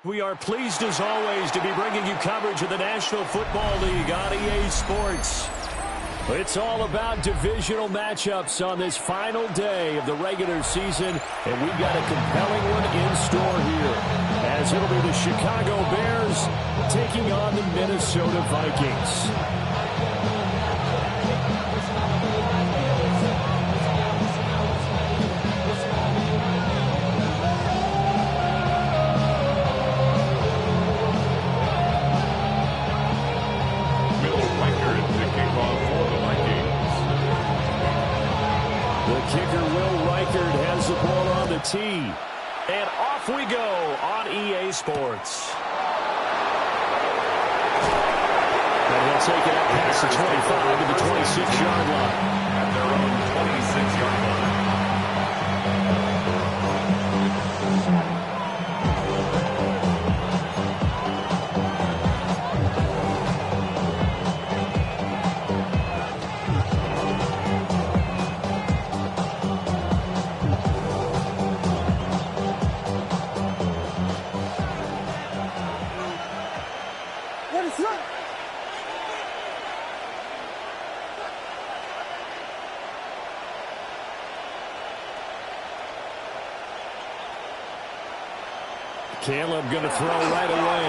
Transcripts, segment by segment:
We are pleased, as always, to be bringing you coverage of the National Football League on EA Sports. It's all about divisional matchups on this final day of the regular season, and we've got a compelling one in store here, as it'll be the Chicago Bears taking on the Minnesota Vikings. Kicker Will Reichard has the ball on the tee. And off we go on EA Sports. And he'll take it up past the 25 to the 26-yard line. At their own 26-yard line. Caleb going to throw right away.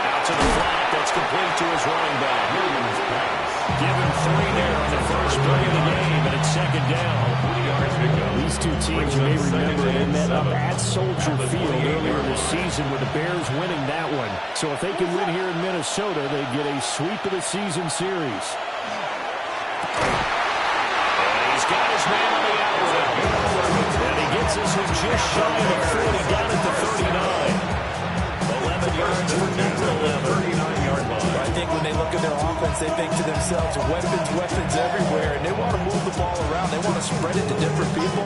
Out to the flat. That's complete to his running back. Give him 3 there on the first play of the game, and it's second down. These two teams, you may remember, they met up at Soldier Field earlier this season with the Bears winning that one. So if they can win here in Minnesota, they get a sweep of the season series. And he's got his man on the outside. And he gets us in just shy of 40 down at the 39. 11 yards for number 11. 39-yard line. I think when they look at their offense, they think to themselves, weapons everywhere, and they want to move the ball around. They want to spread it to different people.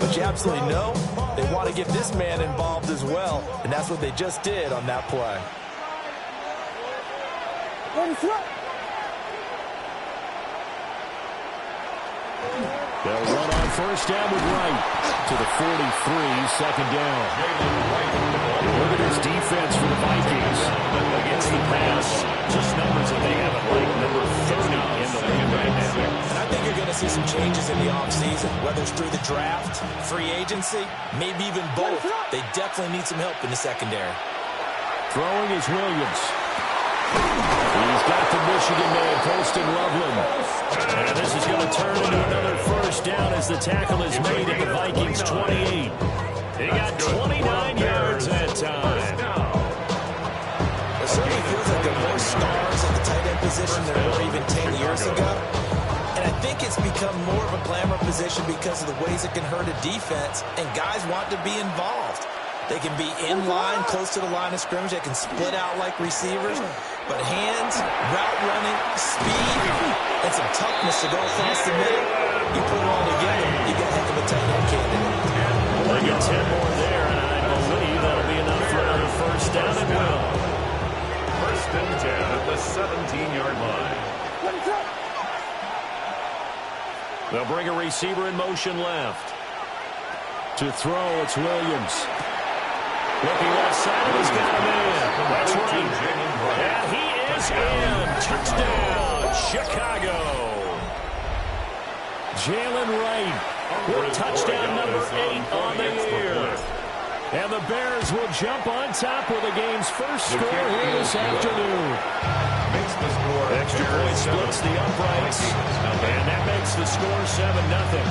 But you absolutely know they want to get this man involved as well, and that's what they just did on that play. They'll run on first down with Wright to the 43, second down. Look at his defense for the Vikings against the pass. Just numbers that they haven't liked. Number 30 in the league right now. And I think you're going to see some changes in the offseason, whether it's through the draft, free agency, maybe even both. They definitely need some help in the secondary. Throwing is Williams. He's got the Michigan man, Colston Loveland. And this is going to turn into another first down as the tackle is made at the Vikings 28. They got 29 yards that time. It certainly feels like there are more stars at the tight end position than there were even 10 years ago. And I think it's become more of a glamour position because of the ways it can hurt a defense, and guys want to be involved. They can be in line, close to the line of scrimmage. They can split out like receivers. But hands, route running, speed, and some toughness to go across the middle, you put it all together, you got a heck of a tight end candidate. They get 10 more there, and I believe that'll be enough for another first down and will. First and 10 at the 17-yard line. They'll bring a receiver in motion left. To throw, it's Williams. Looking left side, he's got a man. That's right. And he is in. Touchdown, Chicago. Jalen Wright with touchdown number 8 on the year. And the Bears will jump on top with the game's first score here this afternoon. Extra point splits the uprights. And that makes the score 7-0.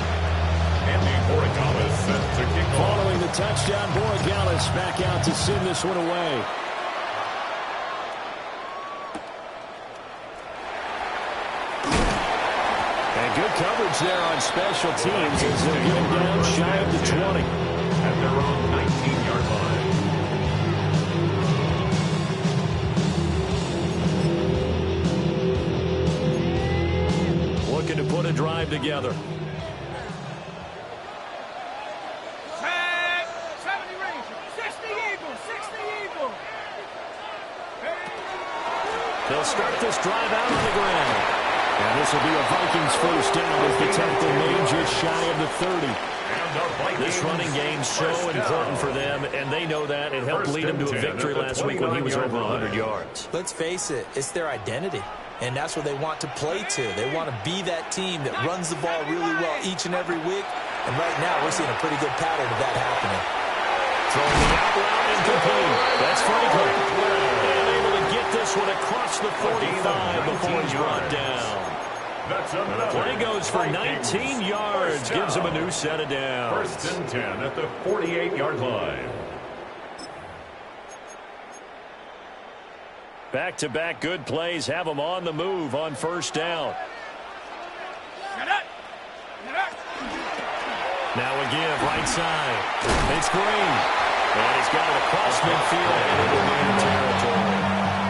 Following the touchdown, Borregales back out to send this one away. And good coverage there on special teams as they'll get him down shy of the 20. At their own 19-yard line. Looking to put a drive together. They'll start this drive out on the ground. And this will be a Vikings first down as the tackle made just shy of the 30. This running game's so important for them, and they know that. It helped lead them to a victory last week when he was over 100 yards. Let's face it, it's their identity, and that's what they want to play to. They want to be that team that runs the ball really well each and every week, and right now we're seeing a pretty good pattern of that happening. Throwing the out route incomplete. That's Franklin. And able to get this one across the 45 before he's brought down. The play goes for 19 yards, gives him a new set of downs. First and 10 at the 48-yard line. Back-to-back good plays have them on the move on first down. Now again, right side. It's Green. And he's got it across midfield and into man territory.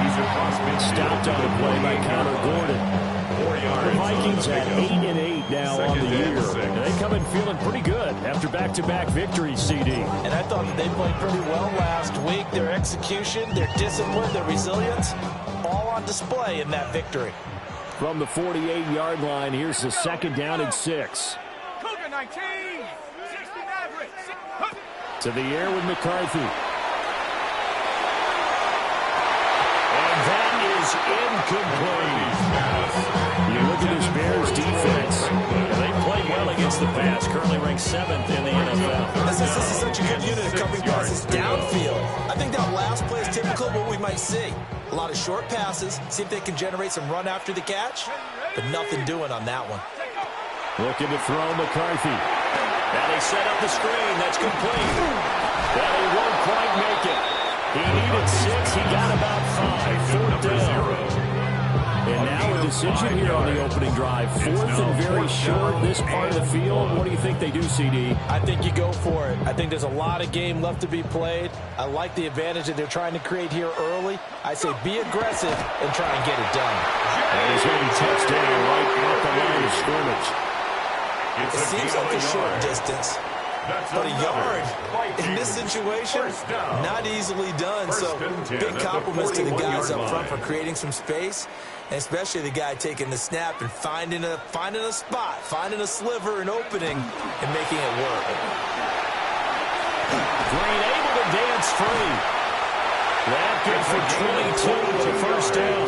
He's across midfield. Stopped on the play by Connor Gordon. The Vikings at 8-8 now on the year. And they come in feeling pretty good after back-to-back victories, CD. And I thought that they played pretty well last week. Their execution, their discipline, their resilience, all on display in that victory. From the 48-yard line, here's the second down and 6. Cougar 19, 69. To the air with McCarthy. And that is incomplete. You look at this Bears defense. They played well against the pass. Currently ranked 7th in the NFL. This is such a good unit of covering passes downfield. I think that last play is typical of what we might see. A lot of short passes. See if they can generate some run after the catch. But nothing doing on that one. Looking to throw McCarthy. And they set up the screen. That's complete. But he won't quite make it. He needed 6. He got about 5. 4th down. And now a decision here on the opening drive. 4th and very short this part of the field. What do you think they do, CD? I think you go for it. I think there's a lot of game left to be played. I like the advantage that they're trying to create here early. I say be aggressive and try and get it done. And he's going to be touchdown right at the line of scrimmage. It seems like a short distance, but a yard in this situation, not easily done. So big compliments to the guys up front for creating some space, and especially the guy taking the snap and finding a spot, finding a sliver, an opening, and making it work. Green able to dance free. That good for 22 with a first down.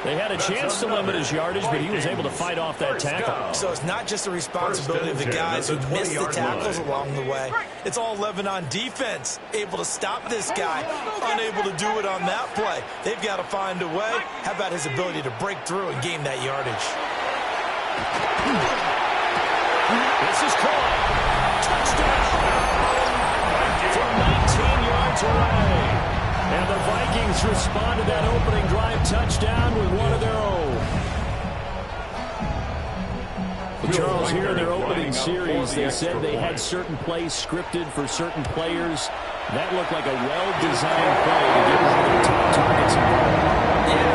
They had a chance to limit his yardage, but he was able to fight off that tackle. So it's not just the responsibility of the guys who missed the tackles along the way. It's all 11 on defense, able to stop this guy, unable to do it on that play. They've got to find a way. How about his ability to break through and gain that yardage? This is caught. Touchdown from 19 yards away. And the Vikings respond to that opening drive touchdown with one of their own. Charles, here in their opening series, they said they had certain plays scripted for certain players. That looked like a well-designed play to get one of their top targets involved. Yeah,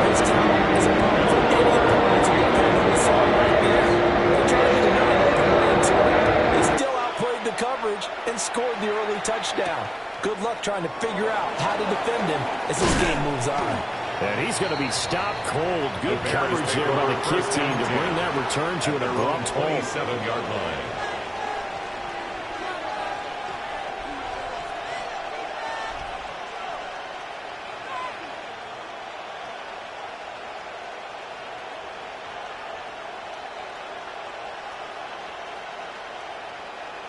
this talent is a problem for any opponent to look at. We saw it right there. They tried to deny it, but went into it. They still outplayed the coverage and scored the early touchdown. Good luck trying to figure out how to defend him as this game moves on. And he's going to be stopped cold. Good coverage there by the kick team to bring that return to an abrupt halt. 27-yard line.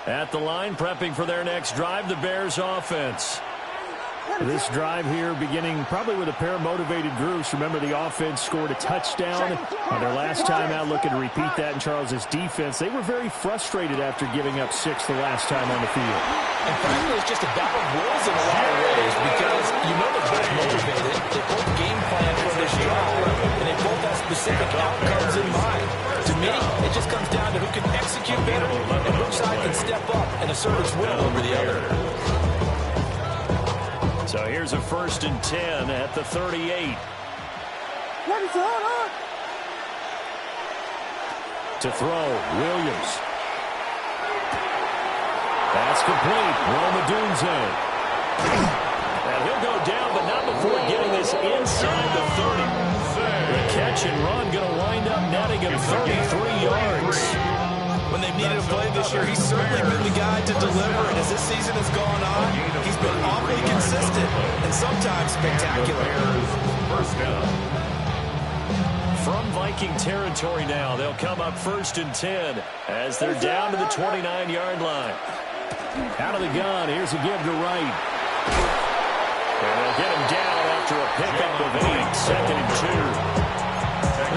At the line, prepping for their next drive, the Bears offense. This drive here beginning probably with a pair of motivated groups. Remember, the offense scored a touchdown on their last time out, looking to repeat that in Charles's defense. They were very frustrated after giving up 6 the last time on the field. And frankly, it's just a battle of wills in a lot of ways because you know they're both motivated. They both game plan for this drive, and they both have specific outcomes in mind. To me, it just comes down to who can execute better and which side can step up and assert its will over the other. So here's a 1st and 10 at the 38. What is going on? To throw, Williams. That's complete. Roma Dunze. And he'll go down, but not before getting this inside the 30. The catch and run going to wind up netting him 33 yards. When they've needed a play this year, he's certainly been the guy to deliver. And as this season has gone on, he's been awfully consistent and sometimes spectacular. First down. From Viking territory now, they'll come up 1st and 10 as they're down to the 29-yard line. Out of the gun, here's a give to Wright. And they'll get him down after a pickup of 8, 2nd and 2.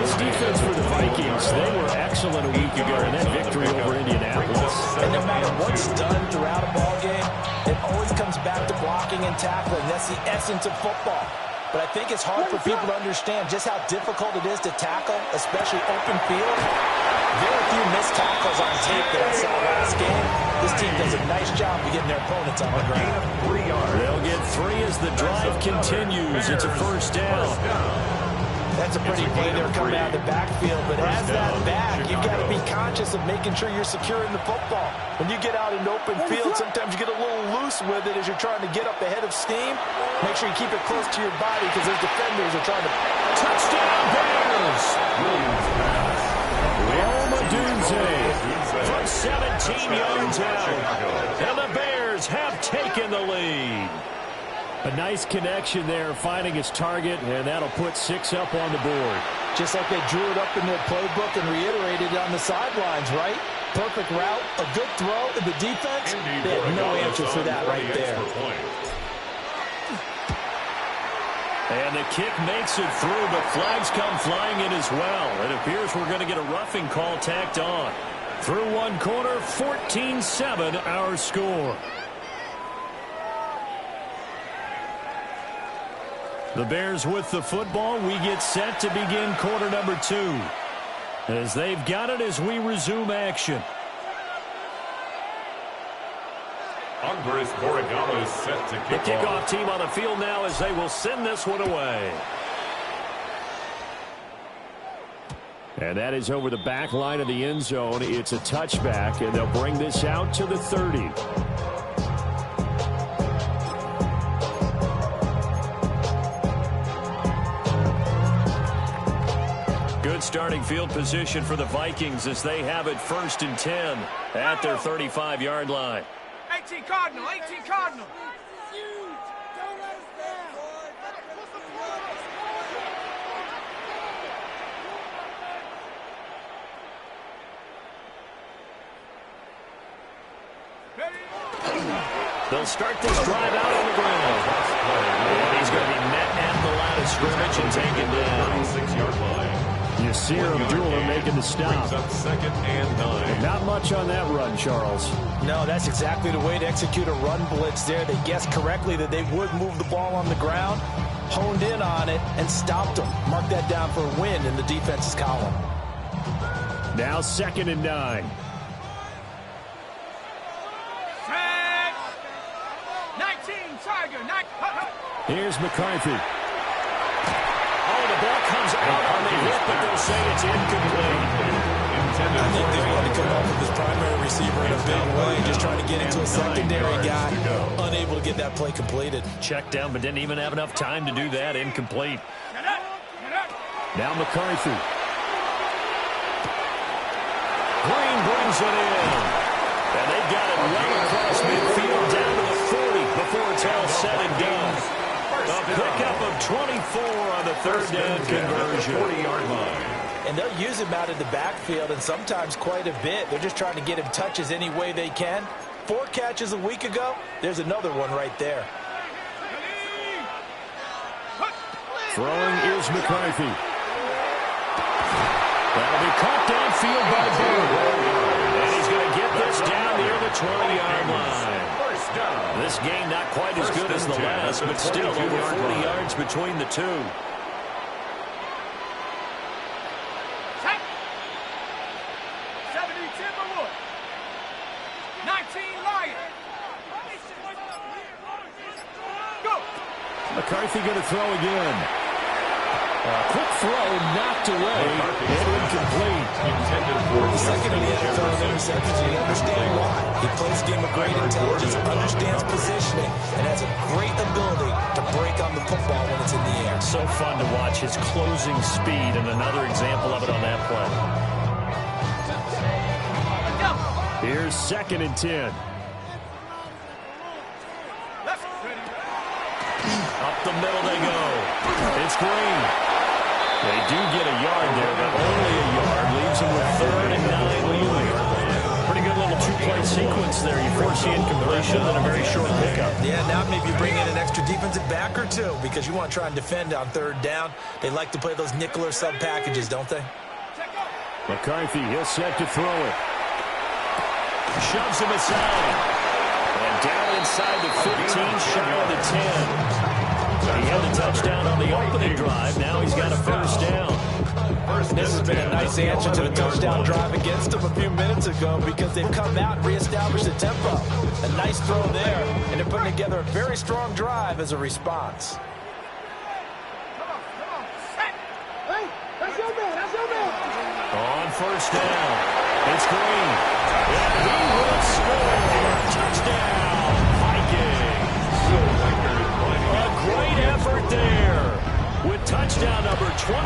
This defense for the Vikings, they were excellent a week ago in that victory over Indianapolis. And no matter what's done throughout a ball game, it always comes back to blocking and tackling. That's the essence of football. But I think it's hard for people to understand just how difficult it is to tackle, especially open field. Very few missed tackles on tape that I saw last game. This team does a nice job of getting their opponents on the ground. They'll get 3 as the drive continues. It's a 1st down. That's a pretty play there coming out of the backfield. But as that back, you've got to be conscious of making sure you're securing the football. When you get out in open field, sometimes you get a little loose with it as you're trying to get up ahead of steam. Make sure you keep it close to your body because those defenders are trying to... Touchdown Bears! Omadunze from 17 yards out. And the Bears have taken the lead. A nice connection there, finding his target, and that'll put 6 up on the board. Just like they drew it up in their playbook and reiterated it on the sidelines, right? Perfect route, a good throw, and the defense, they had no answer for that right there. And the kick makes it through, but flags come flying in as well. It appears we're going to get a roughing call tacked on. Through one quarter, 14-7 our score. The Bears with the football. We get set to begin quarter number 2. As they've got it as we resume action. Andres Borregales is set to The kick kickoff team on the field now as they will send this one away. And that is over the back line of the end zone. It's a touchback, and they'll bring this out to the 30. Good starting field position for the Vikings as they have it 1st and 10 at their 35-yard line. 18 Cardinal, 18 Cardinal. They'll start this drive out on the ground. And he's going to be met at the line of scrimmage and taken down. 6-yard line. You see Abdullah making the stop. Up 2nd and 9. Not much on that run, Charles. No, that's exactly the way to execute a run blitz there. They guessed correctly that they would move the ball on the ground, honed in on it, and stopped them. Mark that down for a win in the defense's column. Now 2nd and 9. 19 Tiger, 9. Here's McCarthy. Oh, the ball comes out on the hit, but they'll say it's incomplete. I think they wanted to come off of his primary receiver in a big way, just trying to get into a secondary guy, unable to get that play completed. Checked down, but didn't even have enough time to do that. Incomplete. Now McCarthy. Green brings it in. And they got it right across midfield down to the 40 before it's all said and done. A pickup of 24 on the 3rd down conversion. 40-yard line. And they'll use him out in the backfield, and sometimes quite a bit. They're just trying to get him touches any way they can. 4 catches a week ago. There's another one right there. Throwing is McCarthy. That'll be caught downfield by Beard. And he's going to get this down near the 20-yard line. This game not quite as good as the last, but still over 40 yards between the two. Go. McCarthy going to throw again. Quick throw knocked away and incomplete. The second in the NFL in interceptions, and you understand why. He plays a game of great intelligence, understands positioning, and has a great ability to break on the football when it's in the air. So fun to watch his closing speed, and another example of it on that play. Here's 2nd and 10. Up the middle they go. It's Green. They do get a yard there, but only a yard. Leaves them with 3rd and 9 leaving. Pretty good little two-play sequence there. You force the incompletion and a very short pickup. Yeah, now maybe you bring in an extra defensive back or two because you want to try and defend on 3rd down. They like to play those nickel or sub packages, don't they? McCarthy, he'll set to throw it. Shoves him aside. And down inside the 15, shy of the 10. He had the touchdown on the opening drive. Now he's got a 1st down. This has been a nice answer to the touchdown drive against them a few minutes ago because they've come out and reestablished the tempo. A nice throw there, and they're putting together a very strong drive as a response. On 1st down, it's Green. And he will score. Touchdown, Vikings. A great effort there with touchdown number 23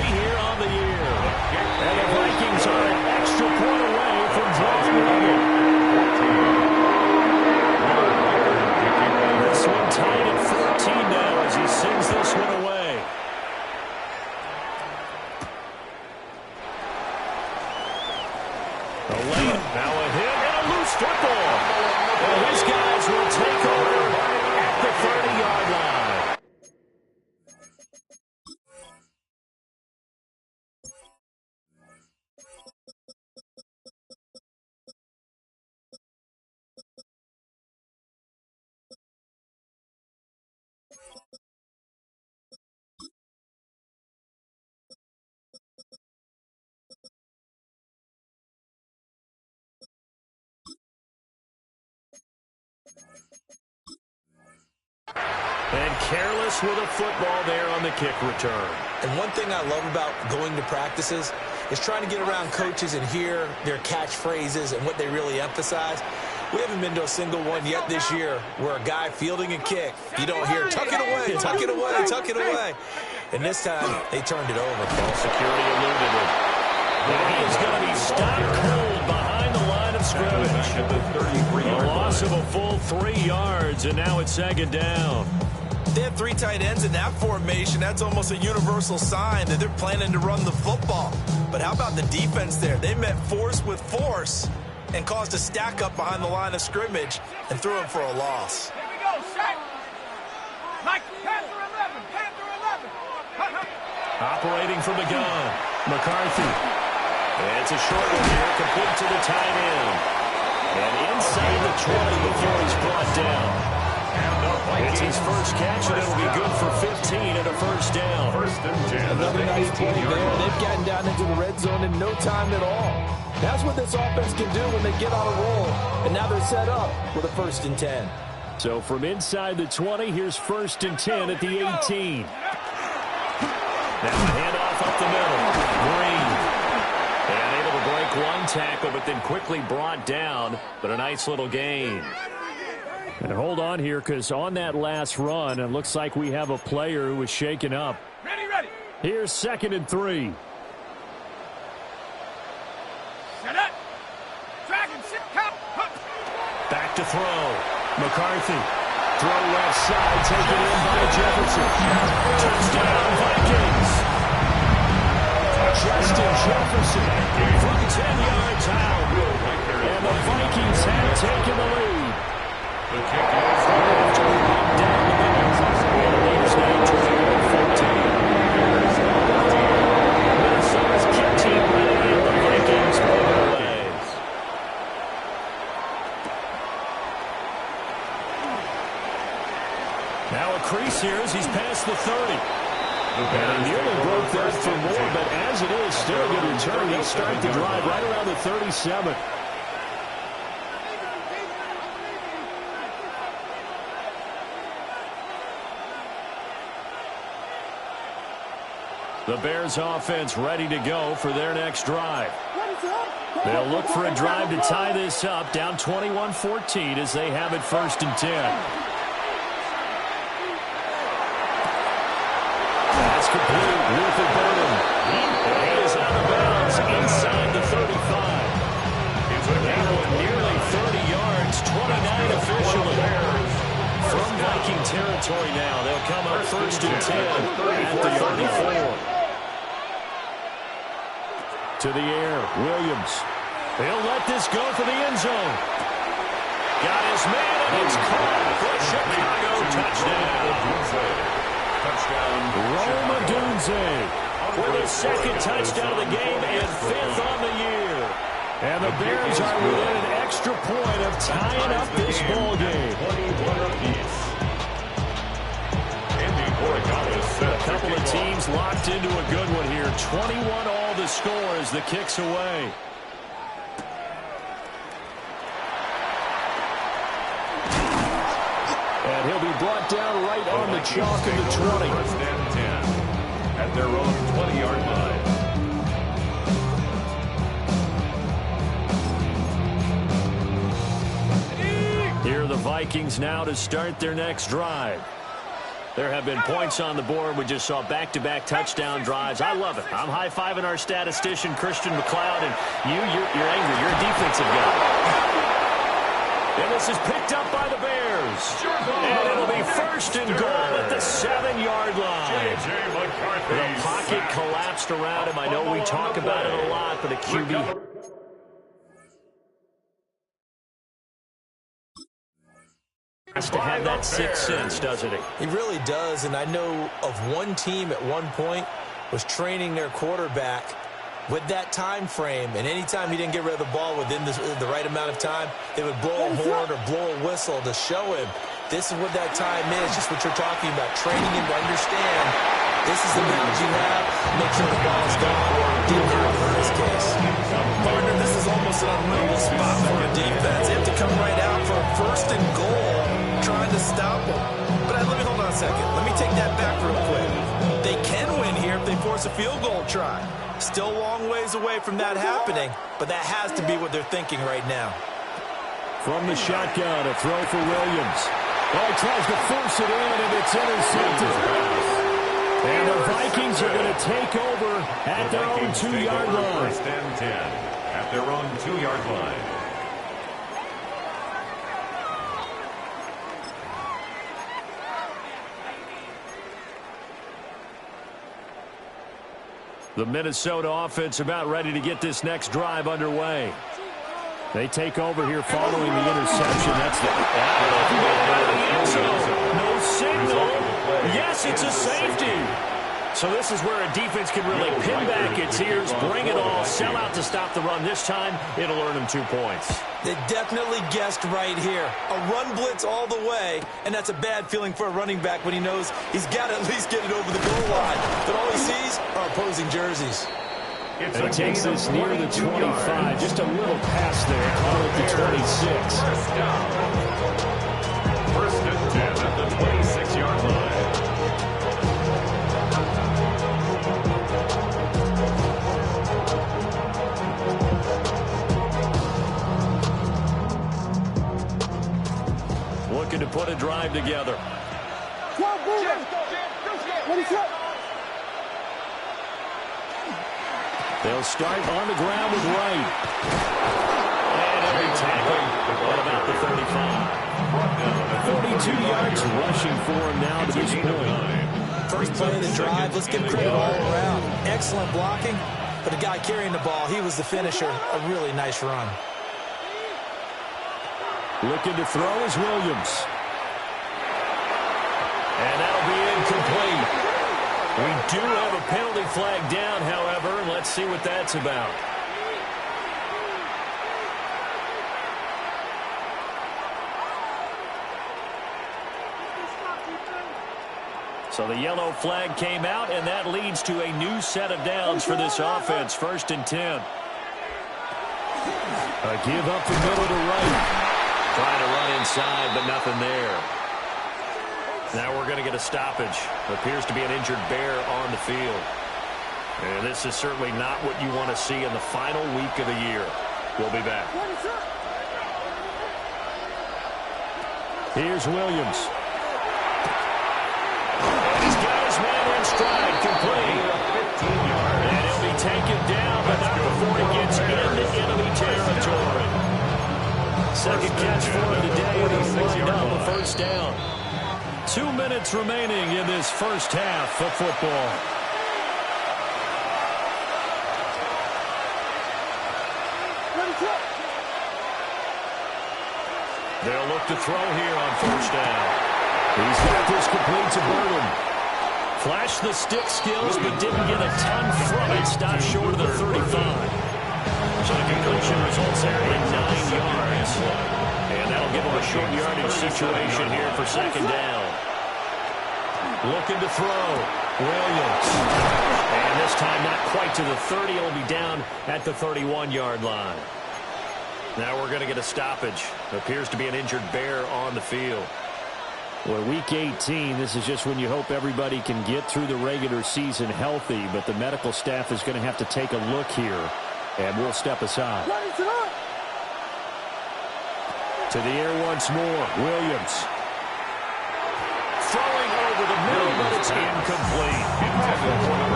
here on the year. And the Vikings are an extra point away from drawing the game. This one tied at 14 now as he sends this one away. Now a hit and a loose football. And his guys will take over at the 30-yard line. And careless with a football there on the kick return. And one thing I love about going to practices is trying to get around coaches and hear their catchphrases and what they really emphasize. We haven't been to a single one yet this year where a guy fielding a kick, you don't hear, tuck it away, tuck it away, tuck it away. And this time, they turned it over. Ball security eluded him. And he is going to be stopped cold behind the line of scrimmage. A loss of a full 3 yards, and now it's 2nd down. They have 3 tight ends in that formation. That's almost a universal sign that they're planning to run the football. But how about the defense there? They met force with force and caused a stack up behind the line of scrimmage and threw him for a loss. Here we go, set. Mike, Panther 11, Panther 11. Operating from the gun, McCarthy. It's a short one here, complete to the tight end. And inside the 20 before he's brought down. It's his first catch, and it'll be good for 15 and a 1st down. 1st and 10. Another nice play there. They've gotten down into the red zone in no time at all. That's what this offense can do when they get on a roll. And now they're set up with a 1st and 10. So from inside the 20, here's 1st and 10 at the 18. Now the handoff up the middle. Green. And able to break one tackle, but then quickly brought down. But a nice little gain. And hold on here, because on that last run, it looks like we have a player who was shaken up. Ready, ready. Here's 2nd and 3. Set up. Dragon, sit, count. Back to throw. McCarthy. Throw left side, taken in by Jefferson. Touchdown, Vikings. Justin Jefferson from 10 yards out. And the Vikings have taken the lead. The kick is After we walk down the middle, and it leaves now 21-14. Minnesota's kick team ready, and the Vikings move away. Now a crease here as he's past the 30. And he nearly broke that for more, but as it is, still a good return. He'll start the drive right around the 37. The Bears offense ready to go for their next drive. They'll look for a drive to tie this up, down 21-14 as they have it 1st and 10. That's complete. Luther Burden. He is out of bounds inside the 35. That one nearly 30 yards, 29 officially. From Viking territory now, they'll come up 1st and 10 at the 34. To the air, Williams. He'll let this go for the end zone. Got his man, and it's caught for Chicago. Touchdown. Rome Odunze with his 2nd touchdown of the game and 5th on the year. And the Bears are within an extra point of tying up this ball game. A couple of teams locked into a good one here. 21 all the score as the kick's away. And he'll be brought down right on the chalk of the 20. 1st and 10 at their own 20-yard line. Here are the Vikings now to start their next drive. There have been points on the board. We just saw back-to-back touchdown drives. I love it. I'm high-fiving our statistician, Christian McLeod, and you're angry. You're a defensive guy. And this is picked up by the Bears. And it'll be 1st and goal at the 7-yard line. The pocket collapsed around him. I know we talk about it a lot, but a QB... has to have that 6th sense, doesn't he? He really does, and I know of one team at one point was training their quarterback with that time frame, and anytime he didn't get rid of the ball within the right amount of time, they would blow a horn or blow a whistle to show him this is what that time is, just what you're talking about, training him to understand this is the knowledge you have, make sure the ball is gone, or didn't happen in this case. Partner, this is almost an unwinnable spot for a defense. They have to come right out for a 1st and goal, trying to stop them. But let me hold on a second. Let me take that back real quick. They can win here if they force a field goal try. Still a long ways away from that happening, but that has to be what they're thinking right now. From the shotgun, a throw for Williams. Oh, he tries to force it in, and it's intercepted. And the Vikings are going to take over at their own 2-yard line. 1st and 10 at their own 2-yard line. The Minnesota offense about ready to get this next drive underway. They take over here following the interception. That's the no signal. Yes, it's a safety. So this is where a defense can really pin back its ears, bring it all, sell out to stop the run. This time, it'll earn them 2 points. They definitely guessed right here. A run blitz all the way, and that's a bad feeling for a running back when he knows he's got to at least get it over the goal line. But all he sees are opposing jerseys. And he takes this near the 25. Just a little pass there. Call it the 26. 1st and 10 at the 26-yard line. Looking to put a drive together. They'll start on the ground with Wright. And every tackle. What about the 35? 42 yards rushing for him now to this point. First play of the drive, let's give credit all around. Excellent blocking, but the guy carrying the ball, he was the finisher. A really nice run. Looking to throw is Williams. And that'll be incomplete. We do have a penalty flag down, however, and let's see what that's about. So the yellow flag came out, and that leads to a new set of downs for this offense. 1st and 10. A give up the middle to Wright. Trying to run inside, but nothing there. Now we're going to get a stoppage. Appears to be an injured Bear on the field. And this is certainly not what you want to see in the final week of the year. We'll be back. Here's Williams. And he's got his man in stride, complete. And he'll be taken down, but not before he gets into enemy territory. Second catch for him today, and he's lined up a first down. 2 minutes remaining in this first half of football. They'll look to throw here on first down. He's got this complete to Burden. Flashed the stick skills, but didn't get a ton from it. Stopped short of the 35. So the completion results there in 9 yards. And that'll give him a short yardage situation here for second down. Looking to throw. Williams. And this time not quite to the 30. He'll be down at the 31-yard line. Now we're going to get a stoppage. Appears to be an injured Bear on the field. Well, week 18, this is just when you hope everybody can get through the regular season healthy, but the medical staff is going to have to take a look here, and we'll step aside. To the air once more, Williams. Throwing over the middle, but it's incomplete.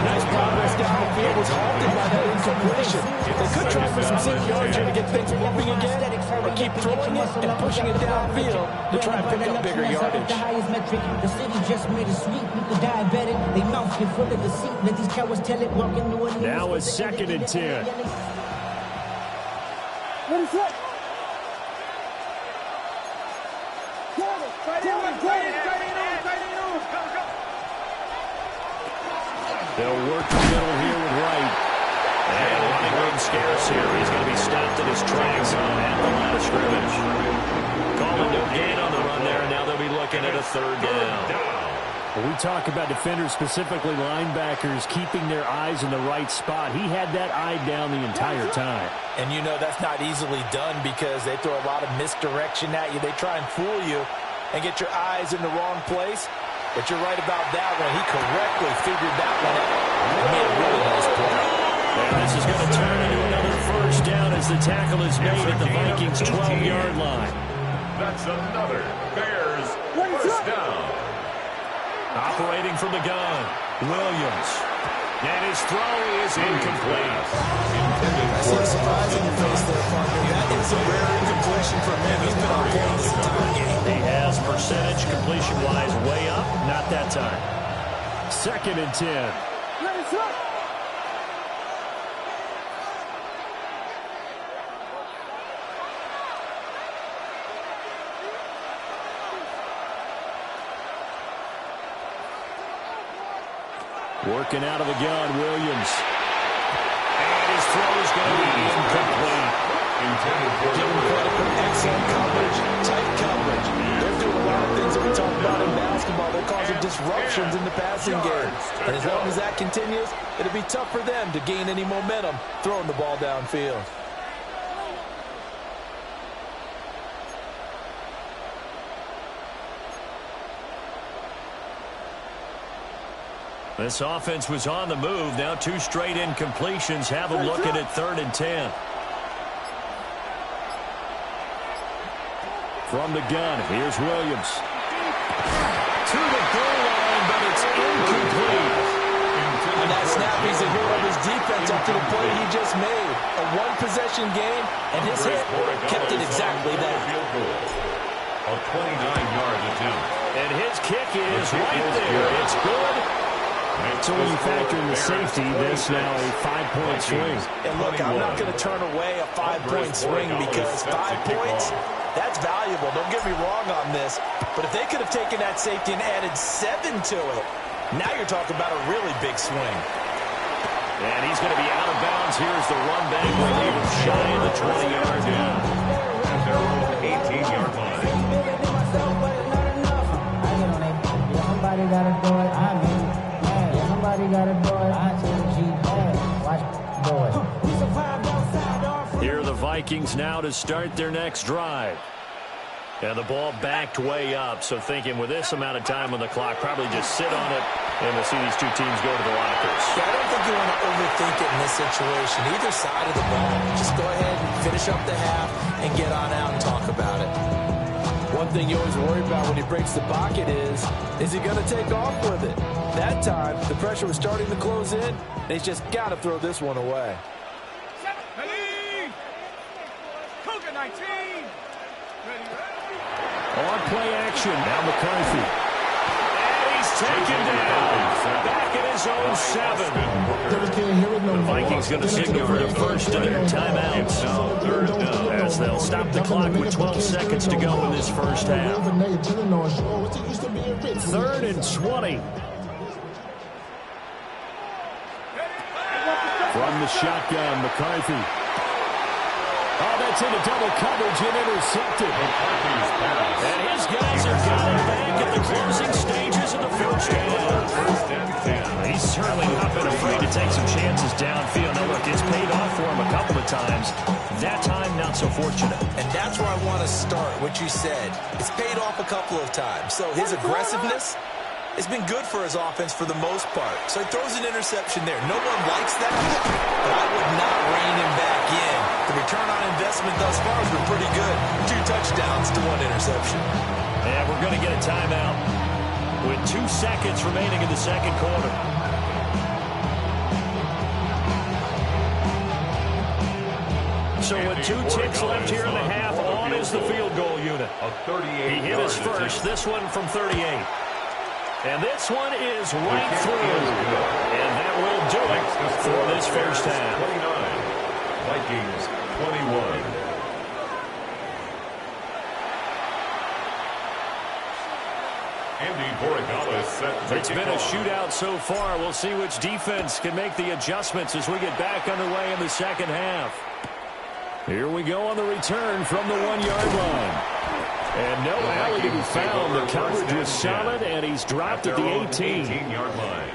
Nice progress down the field was halted by that incompletion. They could try for some 6 yards here to get things moving again, or keep throwing it and pushing it downfield to try and pick up bigger yardage. The city just made a sweep. People diabetic. They mouth get full of deceit. Let these cowards tell it. Walking New Orleans. Now it's 2nd and 10. What is that? They'll work the middle here with Wright. And running room scarce here. He's going to be stopped at his tracks at the line of scrimmage. Calling no gain on the run there, and now they'll be looking at a third down. When we talk about defenders, specifically linebackers, keeping their eyes in the right spot, he had that eye down the entire time. And you know that's not easily done because they throw a lot of misdirection at you. They try and fool you and get your eyes in the wrong place. But you're right about that one. He correctly figured that one out and made a really nice play. And this is going to turn into another first down as the tackle is made at the Vikings' 12-yard line. That's another Bears first down. Operating from the gun, Williams. And his throw is incomplete. I see a surprise in your face there, partner. That is a rare incompletion for him. He's been on point this entire game. He has percentage completion-wise way up. Not that time. 2nd and 10. Working out of the gun, Williams. And his throw is going to be incomplete. Give him credit for excellent coverage, tight coverage. They're doing a lot of things that we talk about in basketball. They're causing disruptions in the passing game. And as long as that continues, it'll be tough for them to gain any momentum throwing the ball downfield. This offense was on the move. Now 2 straight incompletions have them looking at 3rd and 10. From the gun, here's Williams. To the goal line, but it's incomplete. On that snap, he's a hero of his defense after the play he just made. A one-possession game, and his hit kept it exactly that. A 29-yard attempt. And his kick is right there. It's good. So when you factor in the safety, this now a 5-point swing. And look, I'm not going to turn away a 5-point swing because 5 points, that's valuable. Don't get me wrong on this. But if they could have taken that safety and added 7 to it, now you're talking about a really big swing. And he's going to be out of bounds. Here's the run back. We'll leave him shy of the 20-yard line. At their own 18-yard line. Somebody got to do it. I mean, yeah, somebody got to do it. I tell G, watch do it. Here are the Vikings now to start their next drive. And the ball backed way up, so thinking with this amount of time on the clock, probably just sit on it And we'll see these two teams go to the lockers. Yeah, I don't think you want to overthink it in this situation. Either side of the ball. Just go ahead and finish up the half and get on out and talk about it. One thing you always worry about when he breaks the pocket is he going to take off with it? That time, the pressure was starting to close in, and he's just got to throw this one away. Ready? Cougar 19. Ready? On play action. Now McCarthy. And he's taken down. Back in his own 7. The Vikings going to signal for the first of their timeouts. As they'll stop the clock with 12 seconds to go in this first half. 3rd and 20. From the shotgun, McCarthy. Oh, that's into double coverage and intercepted. And his guys have got it back at the closing stages of the first half. He's certainly not been afraid to take some chances downfield. Now, look, it's paid off for him a couple of times. That time, not so fortunate. And that's where I want to start, what you said. It's paid off a couple of times. So his aggressiveness has been good for his offense for the most part. So he throws an interception there. No one likes that, but I would not rein him back in. The return on investment thus far has been pretty good. 2 touchdowns to 1 interception. And we're going to get a timeout with 2 seconds remaining in the second quarter. So with 2 ticks left here in the half, on is the field goal unit. He hit his first, this one from 38. And this one is right through. And that will do it for this first half. 29. Vikings 21. Andy Borregales set to It's been a shootout so far. We'll see which defense can make the adjustments as we get back underway in the second half. Here we go on the return from the 1-yard line. And no alley to be found. The coverage was solid, and he's dropped at the 18-yard line.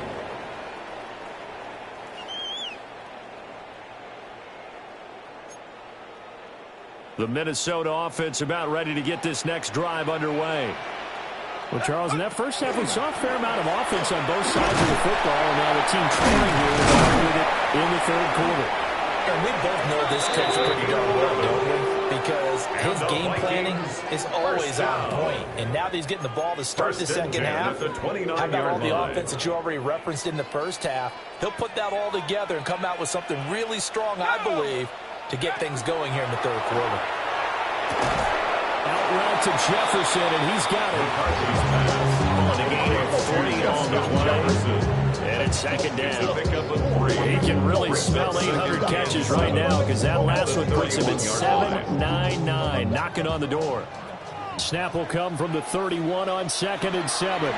The Minnesota offense about ready to get this next drive underway. Well, Charles, in that first half, we saw a fair amount of offense on both sides of the football, and now the team trailing here is with it in the third quarter. And we both know this coach pretty darn well, don't we? Because his game planning is always on point. And now that he's getting the ball to start the second half, how about all the offense that you already referenced in the first half? He'll put that all together and come out with something really strong, I believe, to get things going here in the third quarter. Out route to Jefferson, and he's got it. On the gain of 3 on the play. And it's second down. He can really smell 800 catches right now because that last one puts him at 7-9-9, knocking on the door. Snap will come from the 31 on 2nd and 7.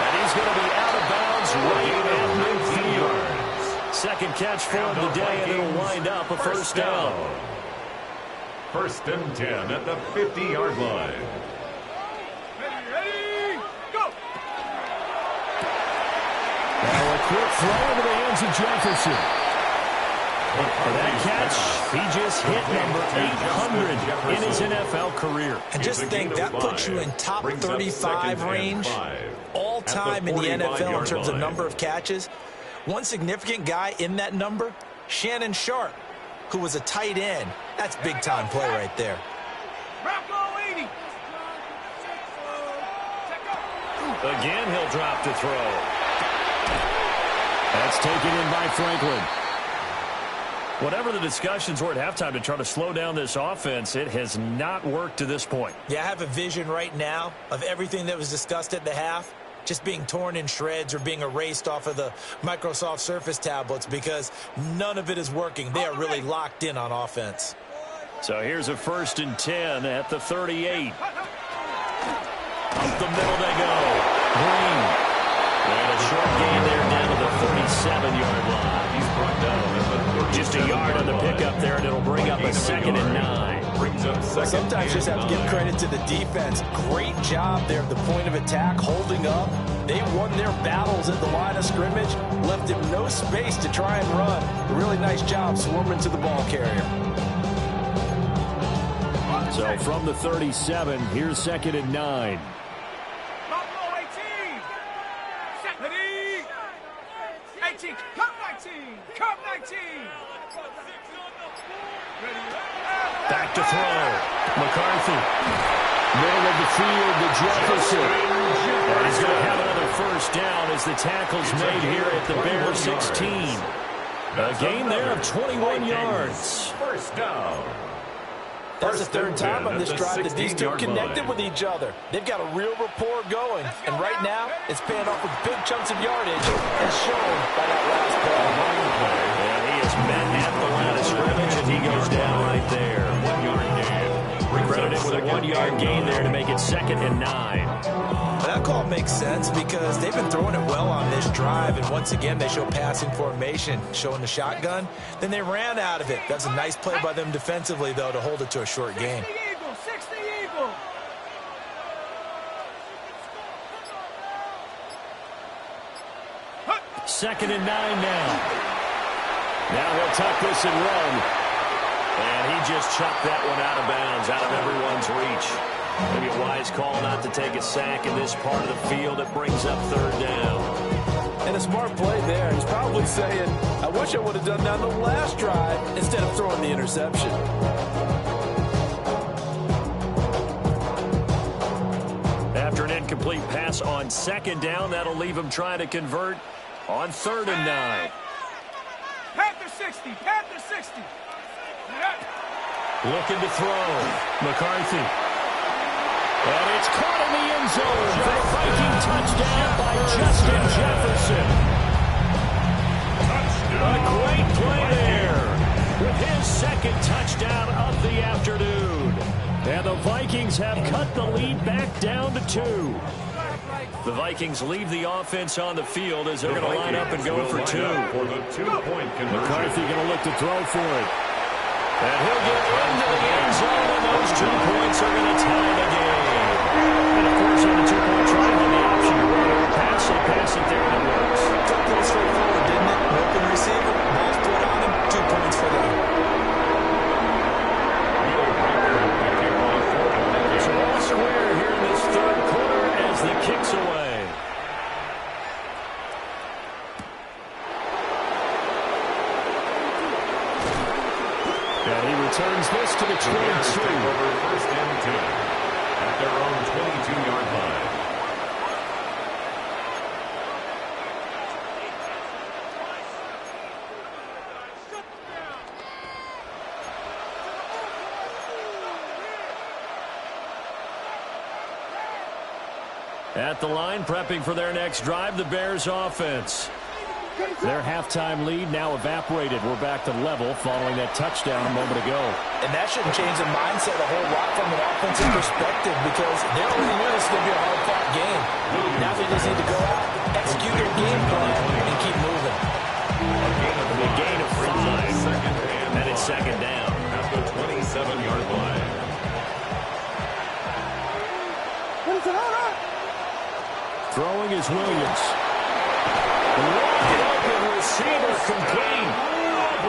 And he's going to be out of bounds right at midfield. Second catch for him today, and it'll wind up a first down. 1st and 10 at the 50-yard line. Now a quick throw into the hands of Jefferson. For that catch, he just hit number 800 in his NFL career. And just think, that puts you in top 35 range all-time in the NFL in terms of number of catches. One significant guy in that number, Shannon Sharp, who was a tight end. That's big-time play right there. Again, he'll drop to throw. That's taken in by Franklin. Whatever the discussions were at halftime to try to slow down this offense, it has not worked to this point. Yeah, I have a vision right now of everything that was discussed at the half just being torn in shreds or being erased off of the Microsoft Surface tablets because none of it is working. They are really locked in on offense. So here's a 1st and 10 at the 38. Up the middle they go. Green. And a short gain there down to the 37-yard line. He's brought down at the just a yard on the pickup there, and it'll bring up a 2nd and 9. Brings up second. Sometimes you just have to give credit to the defense. Great job there at the point of attack, holding up. They won their battles at the line of scrimmage, left him no space to try and run. A really nice job swarming to the ball carrier. So from the 37, here's 2nd and 9. Buffalo 18. Ready? 18. Come 19. Come 19. Back to throw. McCarthy. Middle of the field to Jefferson. And he's going to have another first down as the tackle's made here at the Bears 16. A gain there of 21 yards. First down. That's the third time on this drive that these two connected with each other. They've got a real rapport going. And right now, it's paying off with big chunks of yardage, as shown by that last play. And he is met at the line of scrimmage, and he goes down right there. 1 yard gain. Credited with a 1-yard gain there to make it 2nd and 9. That call makes sense because they've been throwing it well on this drive, and once again they show passing formation, showing the shotgun. Then they ran out of it. That's a nice play by them defensively, though, to hold it to a short game. 60 Eagle, 60 Eagle. Second and 9 now. Now he'll tuck this and run. And he just chucked that one out of bounds, out of everyone's reach. Maybe a wise call not to take a sack in this part of the field. It brings up 3rd down. And a smart play there. He's probably saying, I wish I would have done that on the last drive instead of throwing the interception. After an incomplete pass on 2nd down, that'll leave him trying to convert on 3rd and 9. Panther 60, Panther 60. Looking to throw. McCarthy. And it's caught in the end zone for a Viking touchdown by Justin Jefferson. A great play there with his 2nd touchdown of the afternoon. And the Vikings have cut the lead back down to 2. The Vikings leave the offense on the field as they're going to line up and go for 2. For the 2-point conversion. McCarthy going to look to throw for it. And he'll get into the end zone, and those 2 points are going to tie the game. And, of course, on the 2-point try, you have the option to run or pass. They pass it there, and it works. Pretty straightforward, didn't it? Open receiver, ball's put on him, 2 points for them. It's all square here in this 3rd quarter as the kick's away. And he returns this to the 22. Over 1st and 10 at their own 22-yard line. At the line, prepping for their next drive, the Bears offense. Their halftime lead now evaporated. We're back to level following that touchdown a moment ago. And that shouldn't change the mindset a whole lot from an offensive perspective because they already knew this was going to be a hard-fought game. Now they just need to go out, execute their game plan, and keep moving. A gain of 5. And it's 2nd down. At the 27-yard line. Throwing is Williams. Wide open receiver complete.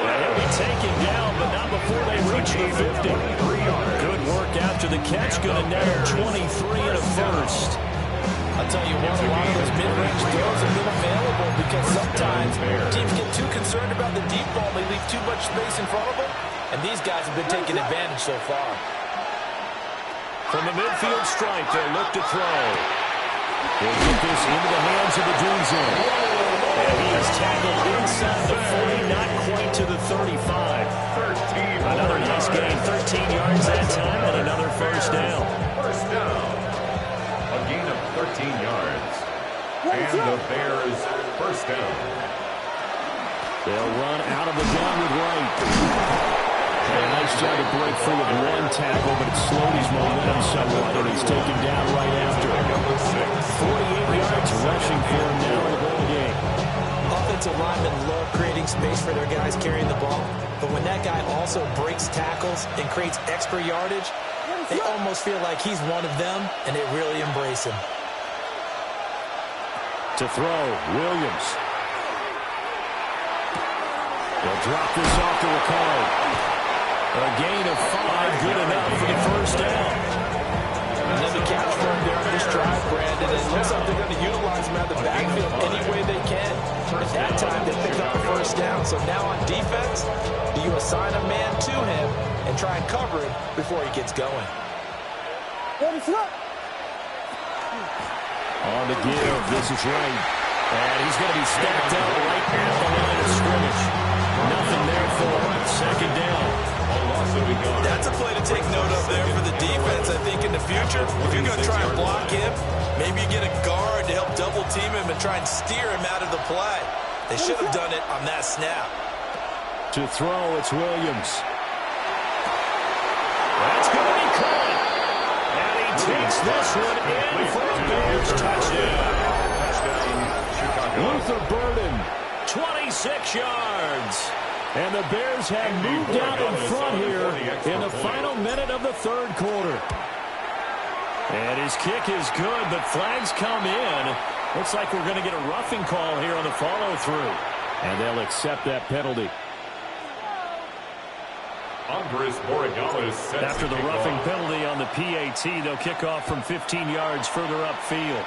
And he'll be taken down, but not before they reach the 50. Good work after the catch. Going to net 23 and a first. I'll tell you what, a lot of those mid-range throws have been available because sometimes teams get too concerned about the deep ball. They leave too much space in front of them, and these guys have been taking advantage so far. From the midfield stripe, they'll look to throw. He'll get this into the hands of the Dunzo. And he is tackled inside the 40, not quite to the 35. Another nice gain, 13 yards that time, and another first down. First down. A gain of 13 yards. And the Bears first down. They'll run out of the gun with Wright. And a nice job to break free of 1 tackle, but it slowed his momentum somewhat, and he's taken down right after. 48 yards rushing for him now in the ball game. Offensive linemen love creating space for their guys carrying the ball, but when that guy also breaks tackles and creates extra yardage, they almost feel like he's one of them, and they really embrace him. To throw, Williams. They'll drop this off to Ricard. A gain of 5, good enough for the first down. And then the catch for him there on this drive, Brandon. It looks like they're going to utilize him out of the backfield any way they can. At that time, they picked up the first down. So now on defense, do you assign a man to him and try and cover him before he gets going? On the give, this is right. And he's going to be stacked out right at the line of scrimmage. Nothing there for him. Second down. That's a play to take note of there for the defense. I think in the future, if you're going to try and block him, maybe you get a guard to help double team him and try and steer him out of the play. They should have done it on that snap. To throw, it's Williams. That's going to be caught. And he takes this one in for a Bears touchdown. Luther Burden, 26 yards. And the Bears have moved out in front here in the final minute of the third quarter. And his kick is good, but flags come in. Looks like we're going to get a roughing call here on the follow-through. And they'll accept that penalty. After the roughing penalty on the PAT, they'll kick off from 15 yards further upfield.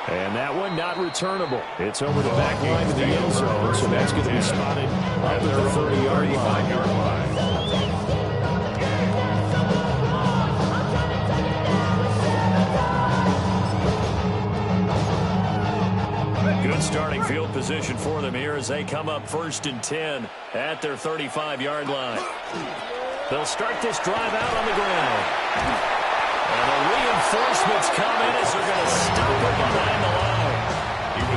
And that one not returnable. It's over the back line of the end zone, so that's going to be spotted up at the 30-yard line. Good starting field position for them here as they come up 1st and 10 at their 35-yard line. They'll start this drive out on the ground. And the reinforcements come in as they're going to stop it behind the line.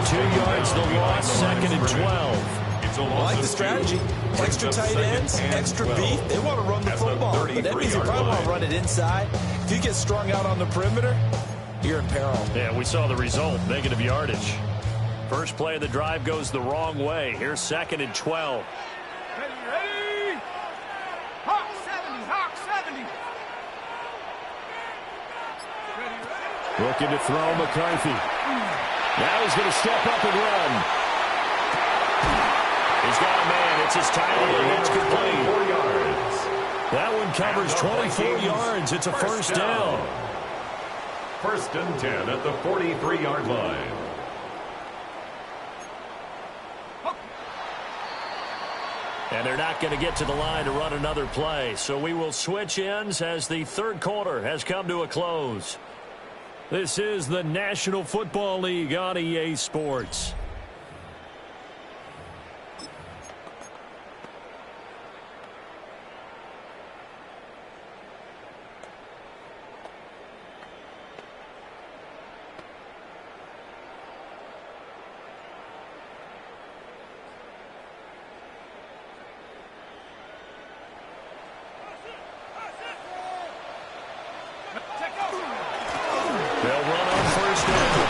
2 yards the loss, 2nd and 12. I like the strategy. Extra tight ends, extra beat. They want to run the football, but that means they probably want to run it inside. If you get strung out on the perimeter, you're in peril. Yeah, we saw the result, negative yardage. First play of the drive goes the wrong way. Here's 2nd and 12. Ready? Hawk 70, Hawk 70. Looking to throw McCarthy. Now he's going to step up and run. He's got a man. It's his tight end. It's complete. 4 yards. That one covers 24 yards. It's a first down. 1st and 10 at the 43-yard line. And they're not going to get to the line to run another play. So we will switch ends as the third quarter has come to a close. This is the National Football League on EA Sports. They'll run on first down.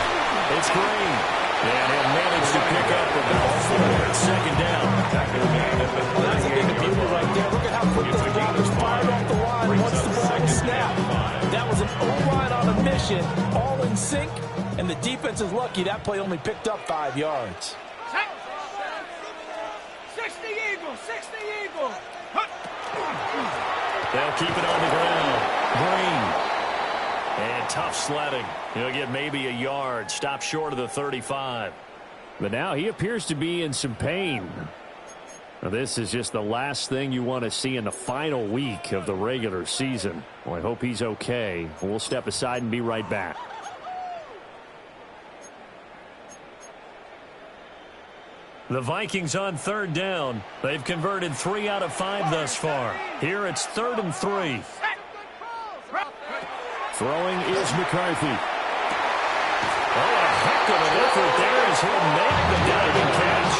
It's Green. And he'll manage to pick up about 4 second down. That's a big beauty right there. Look at how quick those blockers fired off the line once the ball was snapped. That was an O-line on a mission, all in sync, and the defense is lucky that play only picked up 5 yards. 60 Eagles, 60 Eagles. They'll keep it on the ground. Green. And tough sledding. He'll get maybe a yard. Stop short of the 35. But now he appears to be in some pain. Now, this is just the last thing you want to see in the final week of the regular season. Well, I hope he's okay. We'll step aside and be right back. The Vikings on 3rd down. They've converted 3 out of 5 thus far. Here it's 3rd and 3. Throwing is McCarthy. Oh, a heck of an effort there as he'll make the diving catch.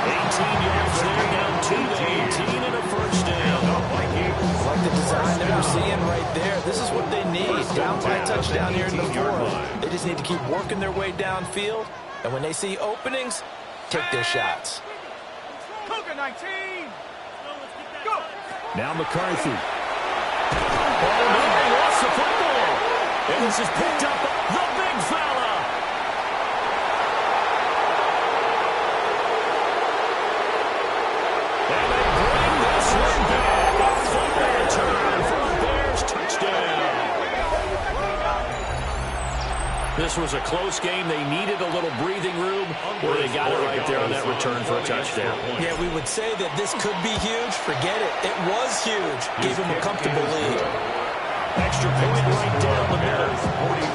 18 yards there, down 2 to 18 and a first down. Like the design that we're seeing right there, this is what they need. Down by a touchdown here in the 4th. They just need to keep working their way downfield, and when they see openings, take their shots. Cougar 19. Go. Now McCarthy. Oh, no, he lost the football. And this is picked up the big fella. And they bring this was a close game. They needed a little breathing room. Well, they got it right there on that return for a touchdown. Yeah, we would say that this could be huge. Forget it. It was huge. Gave him a comfortable lead. Extra point right down the middle.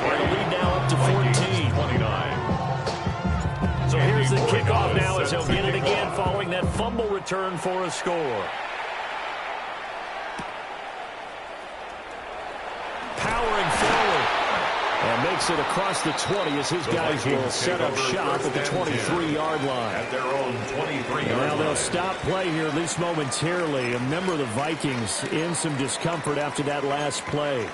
And the lead now up to 14. 29. So here's the kickoff now as he'll get it again following that fumble return for a score. Powering forward. And makes it across the 20 as his guys will set up shop at the 23-yard line. At their own 23-yard line. Well, they'll stop play here, at least momentarily. A member of the Vikings in some discomfort after that last play.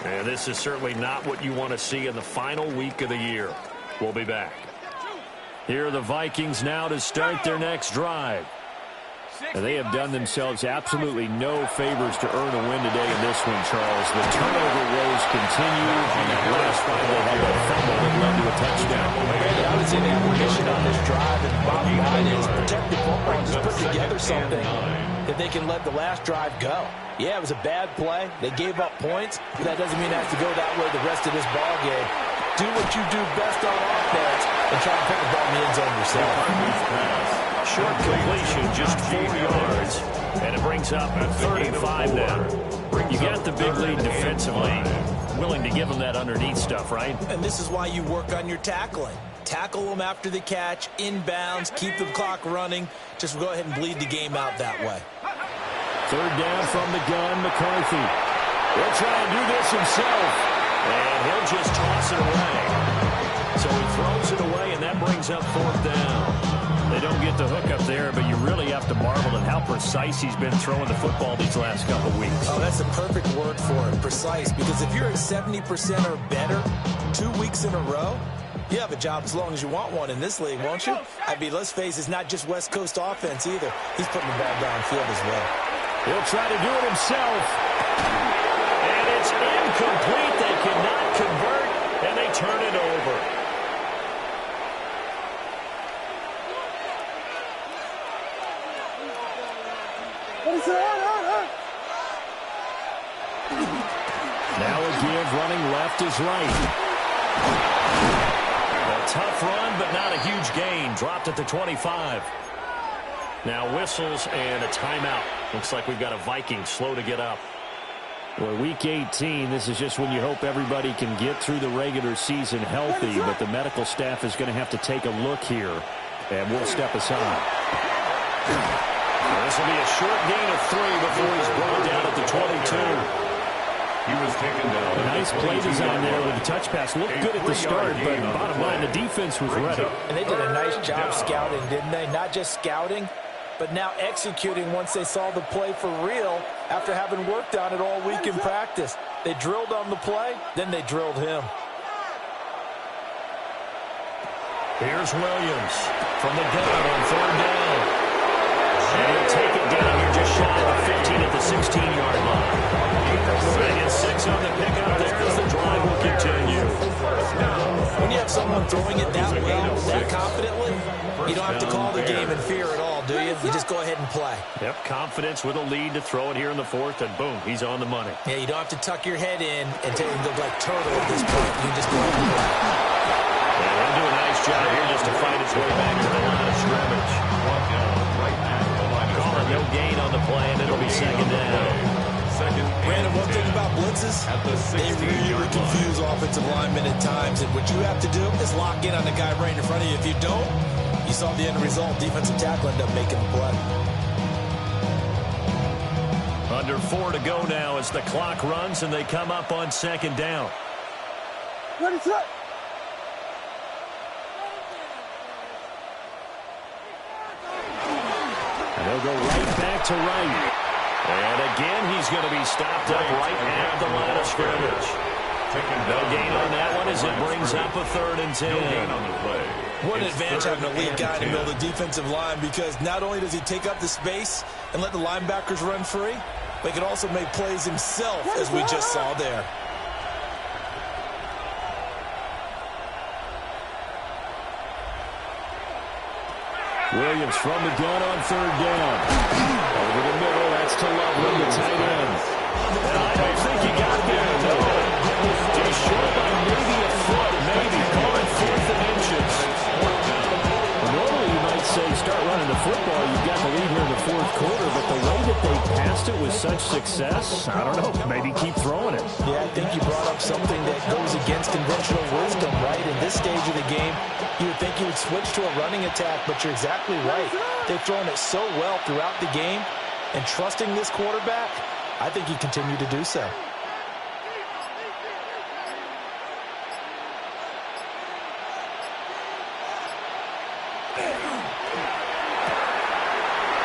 And this is certainly not what you want to see in the final week of the year. We'll be back. Here are the Vikings now to start their next drive. And they have done themselves absolutely no favors to earn a win today in this one, Charles. The turnover woes continue. On that last drive, they had that fumble that led to a touchdown. I would say they have a mission on this drive, and the bottom line is protect the football and just put together something that they can let the last drive go. Yeah, it was a bad play. They gave up points, but that doesn't mean it has to go that way the rest of this ball game. Do what you do best on offense and try to put the ball in the end zone yourself. Short completion, just 4 yards, and it brings up 35 now. You got the big lead defensively, willing to give them that underneath stuff, right? And this is why you work on your tackling. Tackle them after the catch, inbounds, keep the clock running. Just go ahead and bleed the game out that way. Third down from the gun, McCarthy. He'll try and do this himself, and he'll just toss it away. So he throws it away, and that brings up fourth down. They don't get the hook up there, but you really have to marvel at how precise he's been throwing the football these last couple of weeks. Oh, that's the perfect word for it, precise, because if you're at 70% or better 2 weeks in a row, you have a job as long as you want one in this league, won't you? I mean, let's face it, it's not just West Coast offense either. He's putting the ball downfield as well. He'll try to do it himself. And it's incomplete. They cannot convert, and they turn it over. Now a give, running left is right. A tough run, but not a huge gain. Dropped at the 25. Now whistles and a timeout. Looks like we've got a Viking slow to get up. Well, week 18, this is just when you hope everybody can get through the regular season healthy, but the medical staff is going to have to take a look here, and we'll step aside. This will be a short gain of 3 before he's brought down at the 22. He was taken down. Nice play design there with the touch pass. Looked good at the start, but bottom line, the defense was ready. And they did a nice job scouting, didn't they? Not just scouting, but now executing once they saw the play for real after having worked on it all week in practice. They drilled on the play, then they drilled him. Here's Williams from the gun on third down. And he'll take it down here just shy of the 15 at the 16-yard line. They get 6 on the pickup there as the drive will continue. When you have someone throwing it that well, that confidently, you don't have to call the game in fear at all, do you? You just go ahead and play. Yep, confidence with a lead to throw it here in the fourth, and boom, he's on the money. Yeah, you don't have to tuck your head in and look like turtle at this point. You just go ahead and play. Yeah, they'll do a nice job here just to find its way back to the line of scrimmage. Calling no gain on the play, and it'll be second down. Brandon, one thing about blitzes, they really confuse offensive linemen at times, and what you have to do is lock in on the guy right in front of you. If you don't, you saw the end result. Defensive tackle ended up making the play. Under 4 to go now as the clock runs, and they come up on second down. Ready, set. And they'll go right back to right. And again, he's going to be stopped up right at the line of scrimmage. No gain on that one as it brings up a 3rd and 10. What an advantage having a lead guy in the middle of the defensive line, because not only does he take up the space and let the linebackers run free, but he can also make plays himself, as we just saw there. Williams from the gun on third down. Over the middle, that's to Loveland, the tight end. And I don't think he got there, no. Just short by maybe a foot. consistent with such success, I don't know, maybe keep throwing it. Yeah, I think you brought up something that goes against conventional wisdom, right? In this stage of the game, you would think you would switch to a running attack, but you're exactly right. They've thrown it so well throughout the game, and trusting this quarterback, I think he continued to do so.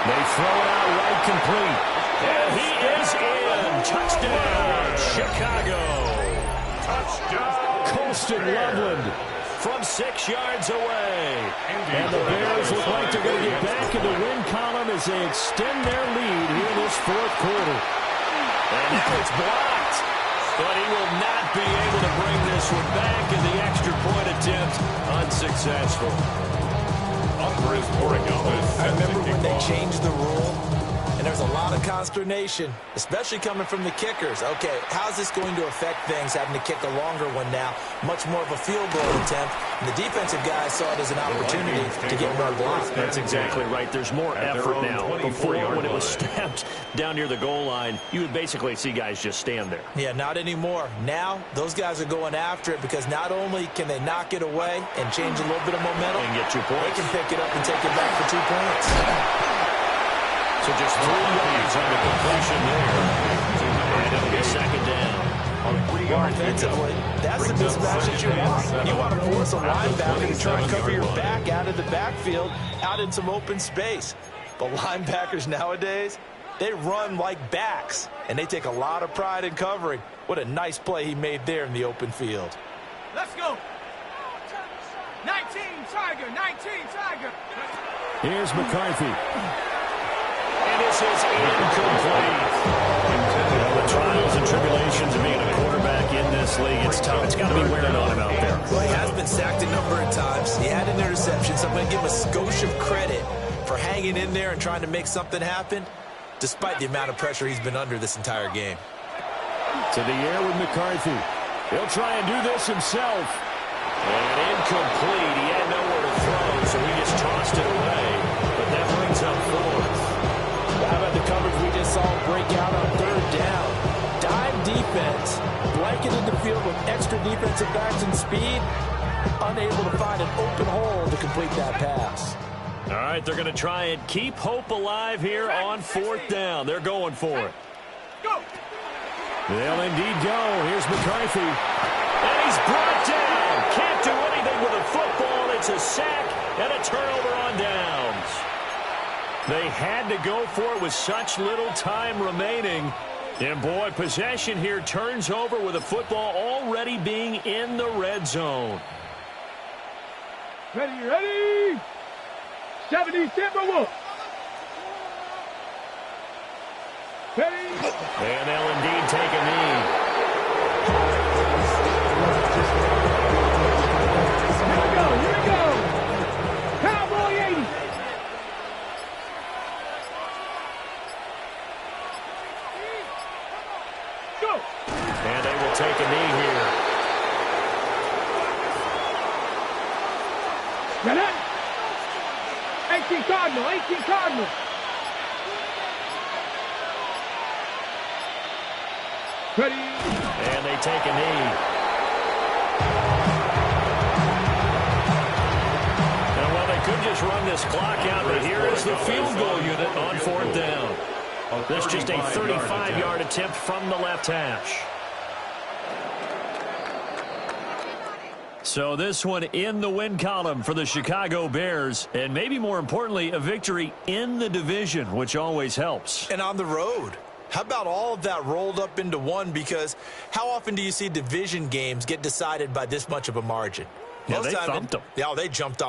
They throw it out right complete. And he is in. Touchdown, Chicago. Touchdown. Colston Loveland from 6 yards away. And the Bears look like they're going to get back in the win column as they extend their lead here in this fourth quarter. And now it's blocked. But he will not be able to bring this one back, and the extra point attempt unsuccessful. I remember when they changed the rule, and there's a lot of consternation, especially coming from the kickers. Okay, how's this going to affect things, having to kick a longer one now, much more of a field goal attempt, and the defensive guys saw it as an opportunity to get more blocks. That's exactly right. There's more effort now. Before, when it was snapped down near the goal line, you would basically see guys just stand there. Yeah, not anymore. Now, those guys are going after it because not only can they knock it away and change a little bit of momentum, and get 2 points. They can pick it up and take it back for 2 points. So just 3 yards on the completion there. And it'll be second down. Well, offensively, that's the mismatch that you want. You want to force a linebacker to try and cover your back out of the backfield, out in some open space. But linebackers nowadays, they run like backs, and they take a lot of pride in covering. What a nice play he made there in the open field. Let's go. 19 Tiger, 19 Tiger. Here's McCarthy. And this is incomplete. The trials and tribulations of being a quarterback in this league, it's tough. It's got to be wearing on him out there. Well, he has been sacked a number of times. He had an interception, so I'm going to give him a skosh of credit for hanging in there and trying to make something happen, despite the amount of pressure he's been under this entire game. To the air with McCarthy. He'll try and do this himself. And incomplete. He had nowhere to throw, so he just tossed it away. But that brings up fourth. How about the coverage we just saw break out on third down? Dime defense, blanketed the field with extra defensive backs and speed, unable to find an open hole to complete that pass. All right, they're going to try and keep hope alive here on fourth down. They're going for it. Go. They'll indeed go. Here's McCarthy. And he's brought down. Can't do anything with a football. It's a sack and a turnover on downs. They had to go for it with such little time remaining. And, boy, possession here turns over with a football already being in the red zone. Ready, ready. 70 Timberwolves. Ready. And they'll indeed take a knee. Here we go. Cowboy 80. Go. And they will take a knee here. Ready? 18 Cardinal, 18 Cardinal. Ready? And they take a knee. And well, they could just run this clock out, but here is the field goal unit on fourth down. That's just a 35-yard attempt from the left hash. So this one in the win column for the Chicago Bears, and maybe more importantly, a victory in the division, which always helps. And on the road. How about all of that rolled up into one? Because how often do you see division games get decided by this much of a margin? Yeah, they thumped them. Yeah, they jumped off.